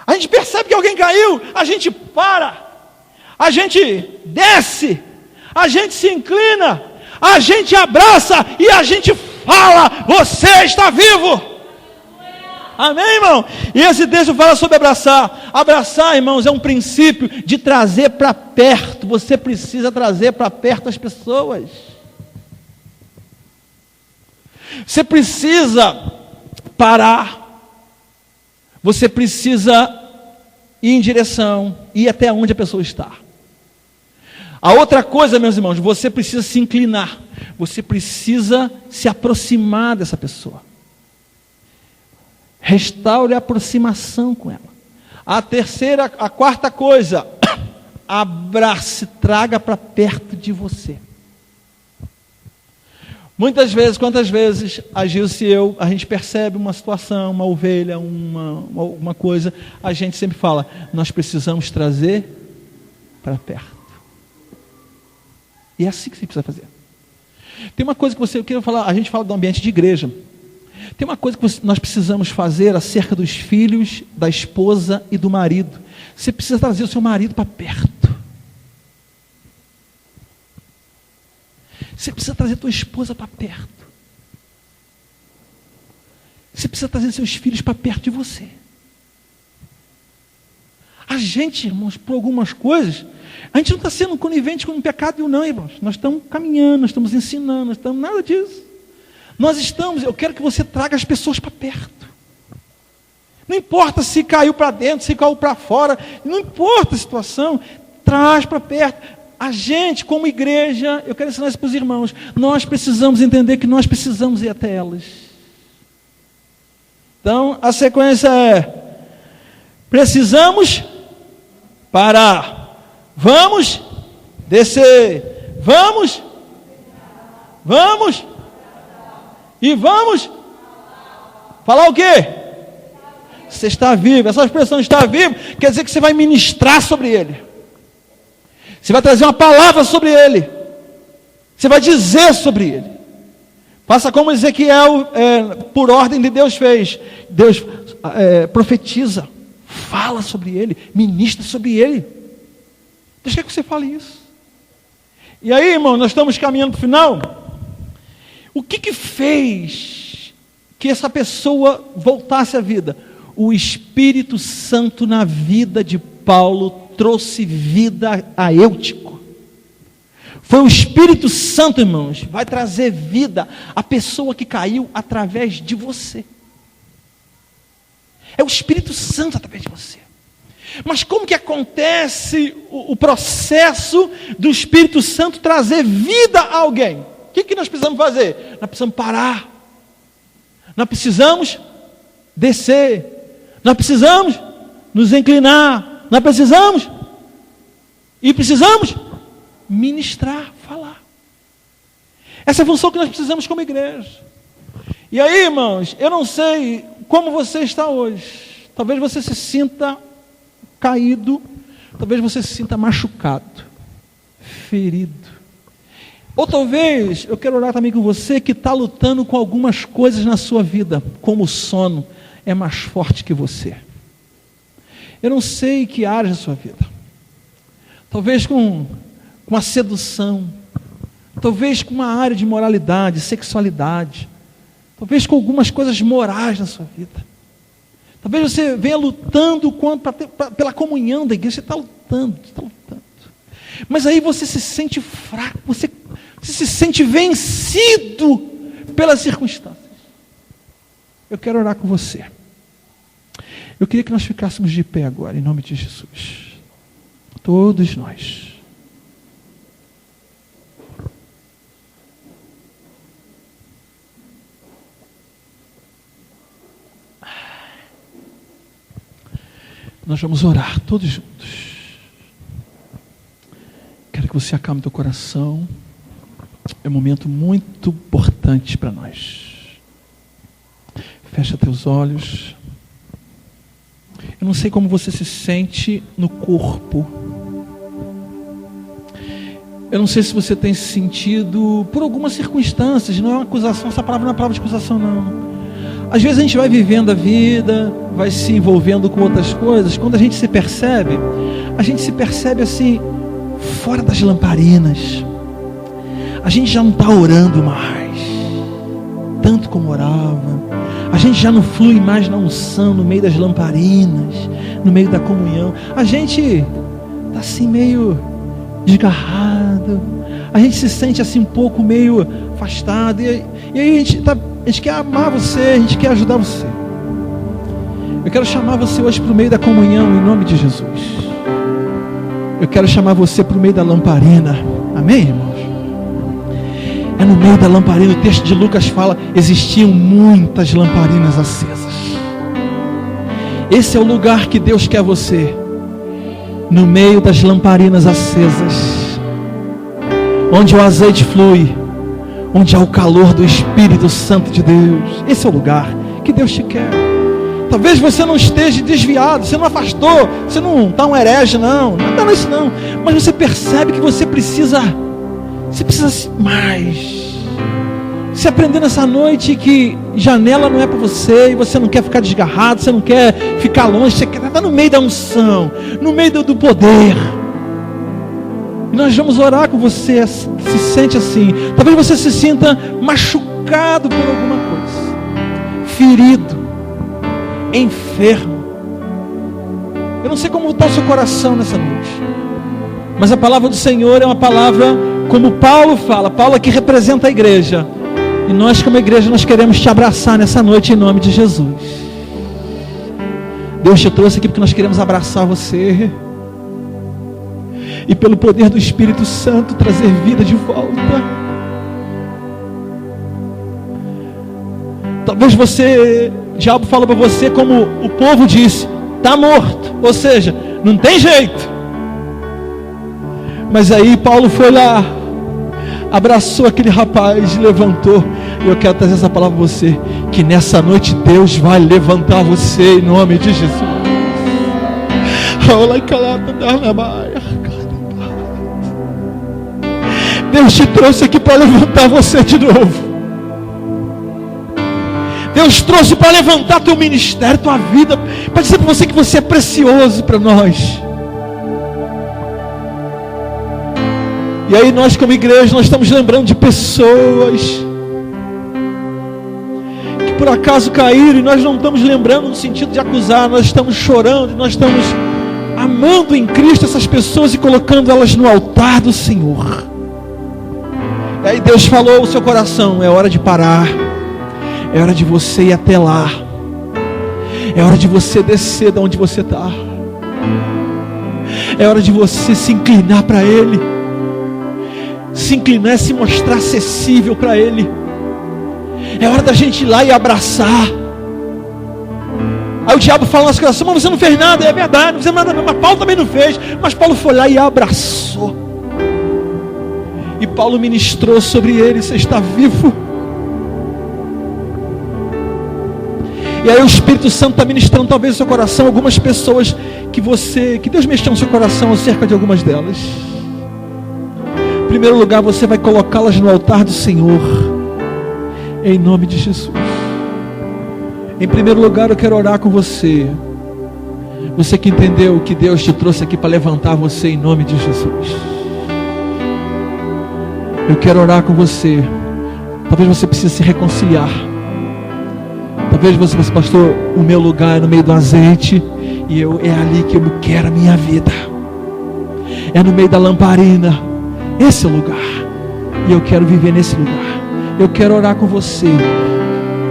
A gente percebe que alguém caiu, a gente para, a gente desce, a gente se inclina, a gente abraça e a gente fala: você está vivo. Amém, irmão? E esse texto fala sobre abraçar. Abraçar, irmãos, é um princípio de trazer para perto. Você precisa trazer para perto as pessoas. Você precisa parar. Você precisa ir em direção, ir até onde a pessoa está. A outra coisa, meus irmãos, você precisa se inclinar. Você precisa se aproximar dessa pessoa. Restaure a aproximação com ela. A quarta coisa, abrace, traga para perto de você. Quantas vezes a Gilce e eu, a gente percebe uma situação, uma ovelha, alguma coisa, a gente sempre fala: nós precisamos trazer para perto. E é assim que você precisa fazer. Tem uma coisa que eu quero falar, a gente fala do ambiente de igreja. Tem uma coisa que nós precisamos fazer acerca dos filhos, da esposa e do marido. Você precisa trazer o seu marido para perto. Você precisa trazer a tua esposa para perto. Você precisa trazer seus filhos para perto de você. A gente, irmãos, por algumas coisas, a gente não está sendo conivente com o pecado, não, irmãos. Nós estamos caminhando, nós estamos ensinando, nós estamos nada disso. Eu quero que você traga as pessoas para perto. Não importa se caiu para dentro, se caiu para fora, não importa a situação, traz para perto. A gente, como igreja, eu quero ensinar isso para os irmãos, nós precisamos entender que nós precisamos ir até elas. Então, a sequência é: precisamos parar. Vamos descer. Vamos. E vamos. Falar o quê? Você está vivo. Essa expressão estar vivo quer dizer que você vai ministrar sobre ele. Você vai trazer uma palavra sobre ele. Você vai dizer sobre ele. Faça como Ezequiel, por ordem de Deus fez. Deus profetiza. Fala sobre ele. Ministra sobre ele. Deus quer que você fale isso. E aí, irmão, nós estamos caminhando para o final. O que fez que essa pessoa voltasse à vida? O Espírito Santo na vida de Paulo trouxe vida a Eutico. Foi o Espírito Santo, irmãos, vai trazer vida à pessoa que caiu através de você. É o Espírito Santo através de você. Mas como que acontece o processo do Espírito Santo trazer vida a alguém? O que nós precisamos fazer? Nós precisamos parar. Nós precisamos descer. Nós precisamos nos inclinar. Nós precisamos ministrar, falar. Essa é a função que nós precisamos como igreja. E aí, irmãos, eu não sei como você está hoje. Talvez você se sinta caído, talvez você se sinta machucado, ferido. Ou talvez, eu quero orar também com você que está lutando com algumas coisas na sua vida, como o sono é mais forte que você. Eu não sei que área da sua vida. Talvez com a sedução, talvez com uma área de moralidade, sexualidade, talvez com algumas coisas morais na sua vida. Talvez você venha lutando pela comunhão da igreja, você está lutando. Mas aí você se sente fraco, você se sente vencido pelas circunstâncias. Eu quero orar com você. Eu queria que nós ficássemos de pé agora, em nome de Jesus. Todos nós. Nós vamos orar todos juntos. Quero que você acalme teu coração. É um momento muito importante para nós. Fecha teus olhos. Eu não sei como você se sente no corpo. Eu não sei se você tem se sentido por algumas circunstâncias. Não é uma acusação, essa palavra não é uma palavra de acusação, não. Às vezes a gente vai vivendo a vida, vai se envolvendo com outras coisas. Quando a gente se percebe assim, fora das lamparinas. A gente já não está orando mais, tanto como orava. A gente já não flui mais na unção, no meio das lamparinas, no meio da comunhão. A gente está assim meio desgarrado. A gente se sente assim um pouco meio afastado. E aí a gente quer amar você, a gente quer ajudar você. Eu quero chamar você hoje para o meio da comunhão, em nome de Jesus. Eu quero chamar você para o meio da lamparina. Amém, irmãos? É no meio da lamparina. O texto de Lucas fala: existiam muitas lamparinas acesas. Esse é o lugar que Deus quer você. No meio das lamparinas acesas, onde o azeite flui, onde há o calor do Espírito Santo de Deus. Esse é o lugar que Deus te quer. Talvez você não esteja desviado, você não afastou, você não está um herege, não está nisso não, mas você percebe que você precisa mais. Você aprender nessa noite que janela não é para você, e você não quer ficar desgarrado, você não quer ficar longe, você quer estar no meio da unção, no meio do poder. E nós vamos orar com você que se sente assim. Talvez você se sinta machucado por alguma coisa, ferido, enfermo. Eu não sei como está o seu coração nessa noite, mas a palavra do Senhor é uma palavra, como Paulo fala. Paulo aqui representa a igreja, e nós como igreja nós queremos te abraçar nessa noite em nome de Jesus. Deus te trouxe aqui porque nós queremos abraçar você e pelo poder do Espírito Santo trazer vida de volta. Talvez o diabo falou para você, como o povo disse: está morto, ou seja, não tem jeito, Mas aí Paulo foi lá, abraçou aquele rapaz, levantou. E eu quero trazer essa palavra para você, que nessa noite Deus vai levantar você em nome de Jesus. Deus te trouxe aqui para levantar você de novo. Deus trouxe para levantar teu ministério, tua vida, para dizer para você que você é precioso para nós. E aí nós como igreja, nós estamos lembrando de pessoas que por acaso caíram, e nós não estamos lembrando no sentido de acusar, nós estamos chorando, nós estamos amando em Cristo essas pessoas e colocando elas no altar do Senhor. E aí Deus falou ao seu coração: é hora de parar, é hora de você ir até lá, é hora de você descer de onde você está, é hora de você se inclinar para Ele. Se inclinar é se mostrar acessível para Ele. É hora da gente ir lá e abraçar. Aí o diabo fala no nosso coração: mas você não fez nada. É verdade, não fez nada, mas Paulo também não fez. Mas Paulo foi lá e abraçou. E Paulo ministrou sobre ele: você está vivo. E aí o Espírito Santo está ministrando talvez no seu coração algumas pessoas que Deus mexeu no seu coração acerca de algumas delas. Em primeiro lugar, você vai colocá-las no altar do Senhor, em nome de Jesus. Em primeiro lugar, eu quero orar com você. Você que entendeu que Deus te trouxe aqui para levantar você, em nome de Jesus. Eu quero orar com você. Talvez você precise se reconciliar. Talvez você pense: pastor, o meu lugar é no meio do azeite, e é ali que eu quero a minha vida. É no meio da lamparina. Esse é o lugar, e eu quero viver nesse lugar. Eu quero orar com você,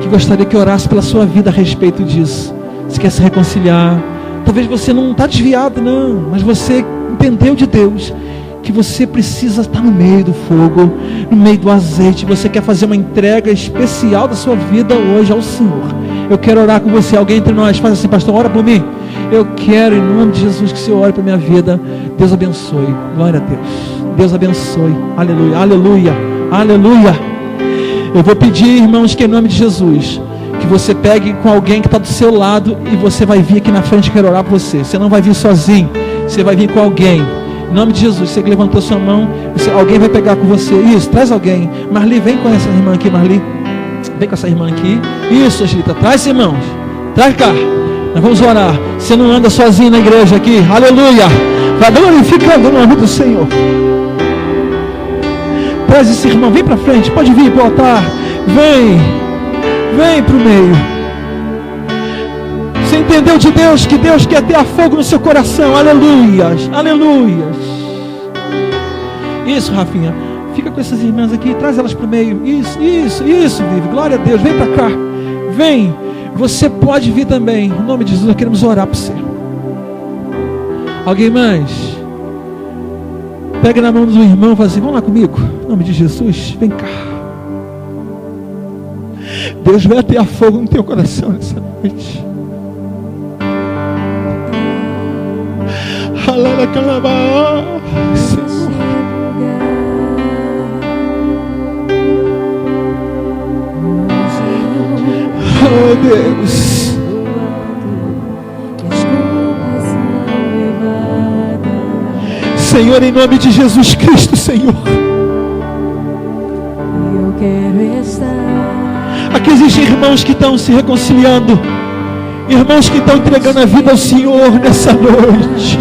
que gostaria que orasse pela sua vida a respeito disso. Você quer se reconciliar? Talvez você não está desviado não, mas você entendeu de Deus que você precisa estar no meio do fogo, no meio do azeite. Você quer fazer uma entrega especial da sua vida hoje ao Senhor. Eu quero orar com você. Alguém entre nós faz assim: pastor, ora por mim. Eu quero, em nome de Jesus, que o Senhor ore para a minha vida. Deus abençoe. Glória a Deus. Deus abençoe. Aleluia, aleluia, aleluia. Eu vou pedir, irmãos, que em nome de Jesus, que você pegue com alguém que está do seu lado, e você vai vir aqui na frente. Quero orar por você. Você não vai vir sozinho, você vai vir com alguém. Em nome de Jesus, você que levantou sua mão, alguém vai pegar com você. Isso, traz alguém. Marli, vem com essa irmã aqui, Marli. Vem com essa irmã aqui. Isso, Angelita, traz, irmãos. Traz cá. Nós vamos orar. Você não anda sozinho na igreja aqui. Aleluia. Vai glorificando o nome do Senhor. Traz esse irmão, vem para frente. Pode vir para o altar. Vem para o meio. Você entendeu de Deus que Deus quer ter fogo no seu coração? Aleluias, aleluias. Isso, Rafinha. Fica com essas irmãs aqui, traz elas para o meio. Isso, Vivi. Glória a Deus. Vem para cá. Vem. Você pode vir também. Em nome de Jesus, nós queremos orar por você. Alguém mais? Pega na mão do irmão e fala assim: vamos lá comigo. Em nome de Jesus, vem cá. Deus vai ter fogo no teu coração nessa noite. Oh Deus, Senhor, em nome de Jesus Cristo, Senhor. Eu quero estar. Aqui existem irmãos que estão se reconciliando, irmãos que estão entregando a vida ao Senhor nessa noite,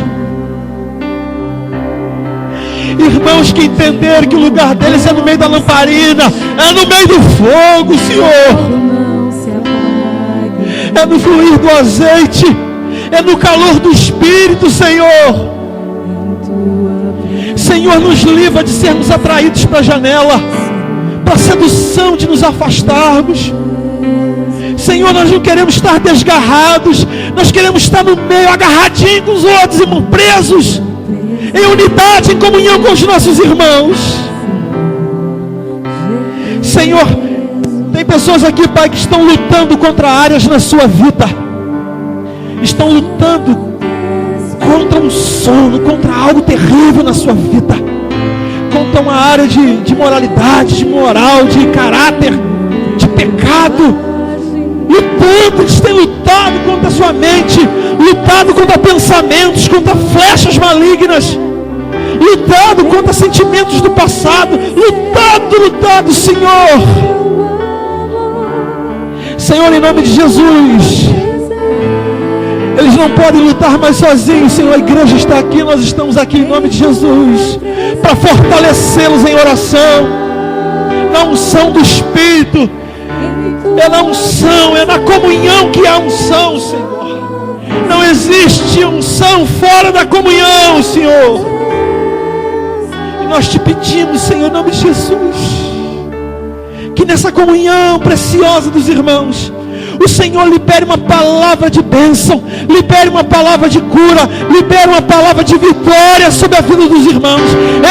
irmãos que entenderam que o lugar deles é no meio da lamparina, é no meio do fogo, Senhor. É no fluir do azeite, é no calor do Espírito, Senhor. Senhor, nos livra de sermos atraídos para a janela, para a sedução de nos afastarmos. Senhor, nós não queremos estar desgarrados, nós queremos estar no meio, agarradinhos com os outros, irmãos, presos, em unidade, em comunhão com os nossos irmãos. Senhor, tem pessoas aqui, Pai, que estão lutando contra áreas na sua vida, estão lutando contra um sono, contra algo terrível na sua vida, contra uma área de moralidade, de moral, de caráter, de pecado. Lutando, eles têm lutado contra a sua mente, lutado contra pensamentos, contra flechas malignas, lutado contra sentimentos do passado, lutado, Senhor. Senhor, em nome de Jesus, eles não podem lutar mais sozinhos, Senhor. A igreja está aqui, nós estamos aqui em nome de Jesus, para fortalecê-los em oração, na unção do Espírito. É na unção, é na comunhão que há unção, Senhor. Não existe unção fora da comunhão, Senhor. E nós te pedimos, Senhor, em nome de Jesus, que nessa comunhão preciosa dos irmãos, o Senhor libere uma palavra de bênção, libere uma palavra de cura, libere uma palavra de vitória sobre a vida dos irmãos.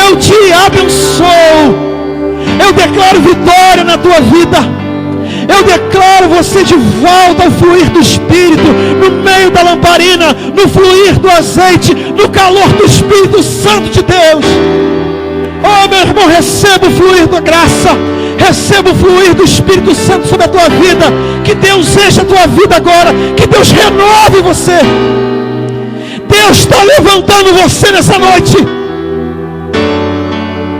Eu te abençoo, eu declaro vitória na tua vida. Eu declaro você de volta ao fluir do Espírito, no meio da lamparina, no fluir do azeite, no calor do Espírito Santo de Deus. Oh, meu irmão, receba o fluir da graça, receba o fluir do Espírito Santo sobre a tua vida. Que Deus enche a tua vida agora, que Deus renove você. Deus está levantando você nessa noite.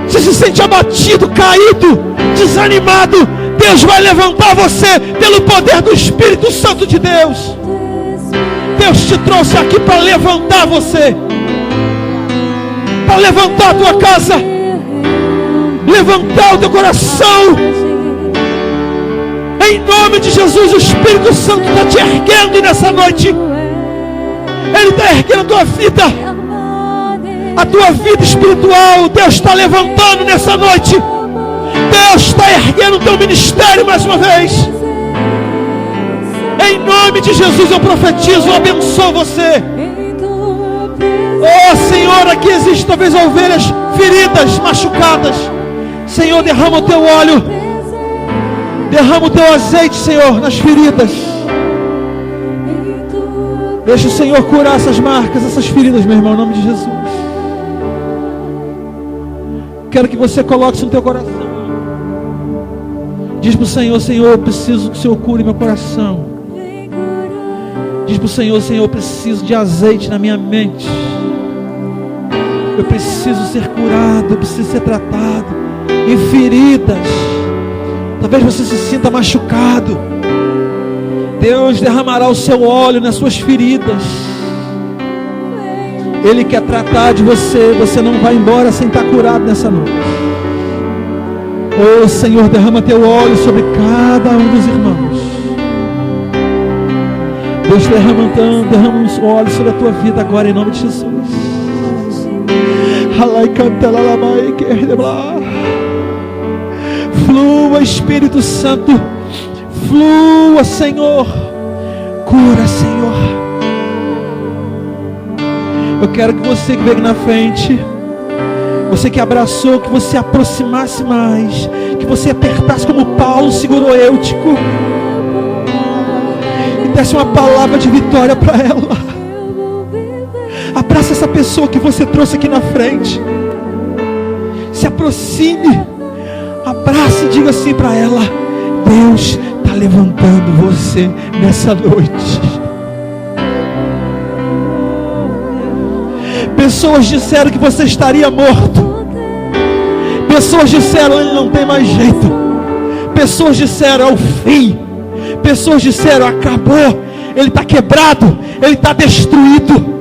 Você se sente abatido, caído, desanimado, Deus vai levantar você pelo poder do Espírito Santo de Deus. Deus te trouxe aqui para levantar você, para levantar a tua casa, levantar o teu coração. Em nome de Jesus, o Espírito Santo está te erguendo nessa noite. Ele está erguendo a tua vida espiritual. Deus está levantando nessa noite. Deus está erguendo o teu ministério mais uma vez. Em nome de Jesus eu profetizo, eu abençoo você. Oh Senhor, aqui existem talvez ovelhas feridas, machucadas. Senhor, derrama o teu óleo, derrama o teu azeite, Senhor, nas feridas. Deixa o Senhor curar essas marcas, essas feridas, meu irmão, em nome de Jesus. Quero que você coloque isso no teu coração. Diz para o Senhor: Senhor, eu preciso que o Senhor cure meu coração. Diz para o Senhor: Senhor, eu preciso de azeite na minha mente. Eu preciso ser curado, eu preciso ser tratado em feridas. Talvez você se sinta machucado. Deus derramará o seu óleo nas suas feridas. Ele quer tratar de você. Você não vai embora sem estar curado nessa noite. Oh Senhor, derrama teu óleo sobre cada um dos irmãos. Deus derrama um óleo sobre a tua vida agora, em nome de Jesus. Flua, Espírito Santo, flua, Senhor. Cura, Senhor. Eu quero que você que veio na frente, você que abraçou, que você aproximasse mais, que você apertasse como Paulo segurou Eutico e desse uma palavra de vitória para ela. Abraça essa pessoa que você trouxe aqui na frente. Se aproxime, abrace e diga assim para ela: Deus está levantando você nessa noite. Pessoas disseram que você estaria morto. Pessoas disseram: ele não tem mais jeito. Pessoas disseram: é o fim. Pessoas disseram: acabou. Ele está quebrado. Ele está destruído.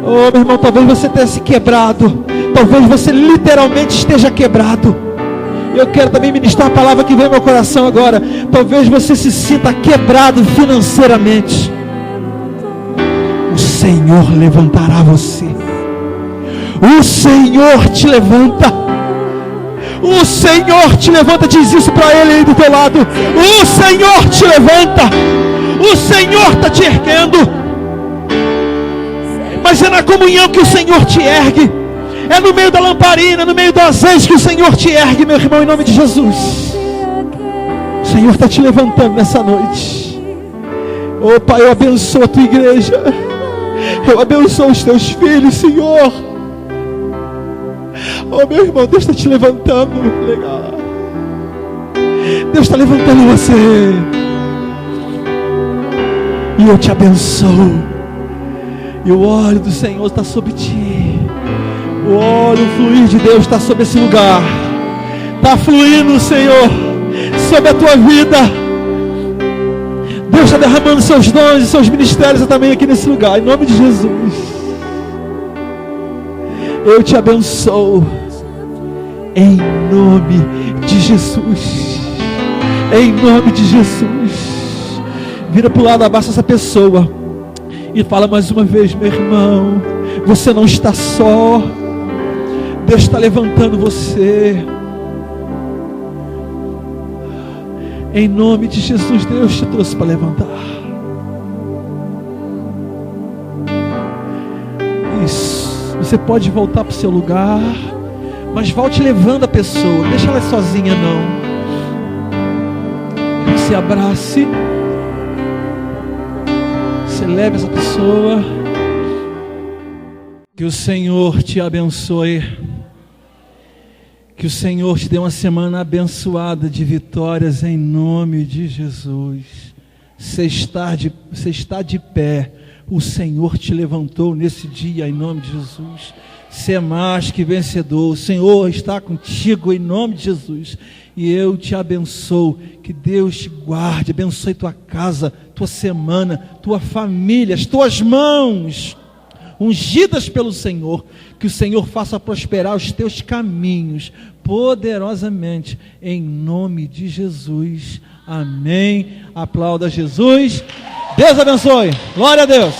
Oh, meu irmão, talvez você tenha se quebrado. Talvez você literalmente esteja quebrado. Eu quero também ministrar a palavra que veio ao meu coração agora. Talvez você se sinta quebrado financeiramente. O Senhor levantará você. O Senhor te levanta. O Senhor te levanta. Diz isso para ele aí do teu lado. O Senhor te levanta. O Senhor está te erguendo. Mas é na comunhão que o Senhor te ergue. É no meio da lamparina, no meio do azeite que o Senhor te ergue, meu irmão, em nome de Jesus. O Senhor está te levantando nessa noite. Oh Pai, eu abençoo a tua igreja. Eu abençoo os teus filhos, Senhor. Oh, meu irmão, Deus está te levantando. Legal. Deus está levantando você. E eu te abençoo. E o óleo do Senhor está sobre ti. O óleo, o fluir de Deus está sobre esse lugar. Está fluindo, Senhor, sobre a tua vida. Deus está derramando seus dons e seus ministérios também aqui nesse lugar. Em nome de Jesus. Eu te abençoo. Em nome de Jesus. Em nome de Jesus. Vira para o lado, abraça essa pessoa e fala mais uma vez: meu irmão, você não está só. Deus está levantando você. Em nome de Jesus, Deus te trouxe para levantar. Isso. Você pode voltar para o seu lugar, mas volte levando a pessoa. Deixa ela sozinha não. Se abrace. Você leve essa pessoa. Que o Senhor te abençoe. Que o Senhor te dê uma semana abençoada de vitórias em nome de Jesus. Você está de pé. O Senhor te levantou nesse dia em nome de Jesus. Você é mais que vencedor. O Senhor está contigo em nome de Jesus. E eu te abençoo. Que Deus te guarde. Abençoe tua casa, tua semana, tua família, as tuas mãos ungidas pelo Senhor. Que o Senhor faça prosperar os teus caminhos poderosamente em nome de Jesus. Amém. Aplauda Jesus. Deus abençoe. Glória a Deus.